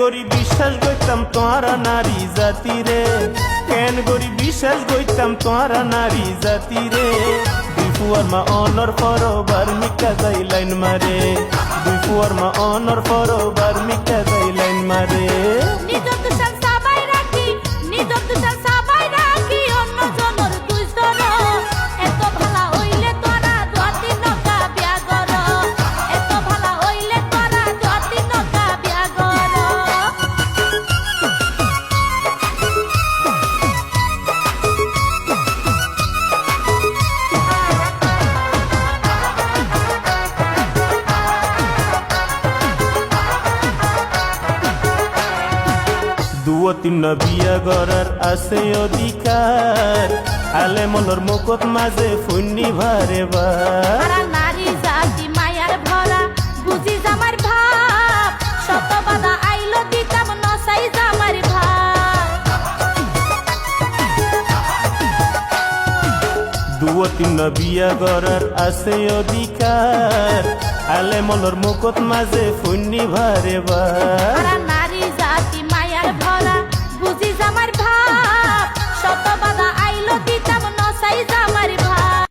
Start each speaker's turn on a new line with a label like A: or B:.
A: করি বিশ্বাস করতাম তোরা নারী জাতি রে, কেন করি বিশ্বাস করতাম তোরা নারী জাতি রে। দুই ফুয়ার মা অনর পরবার মিকা যাই লাইন মারে, দুই ফুয়ার মা অনর পরবার মিকা যাই লাইন মারে।
B: নিজর দুশান সাবাই রাখি, নিজর দুশান সাবাই রাখি, অন্য জনের দুইজন এত ভালা হইলে তোরা দুয়াতি নকা বিয়া কর, এত ভালা হইলে তোরা দুয়াতি নকা বিয়া কর।
A: দুও তিন বিয়া গড়ার আছে অধিকার, আলে মনের মুখত মাঝে ফুন্নি ভারে বার।
B: তারা নারী জাতি মায়ার ভরা, বুঝি জামার ভাব, শত বাধা আইলো দিতাম নসাই জামার ভাব।
A: দুও তিন বিয়া গড়ার আছে অধিকার, আলে মনের মুখত মাঝে ফুন্নি ভারে বার।
B: তারা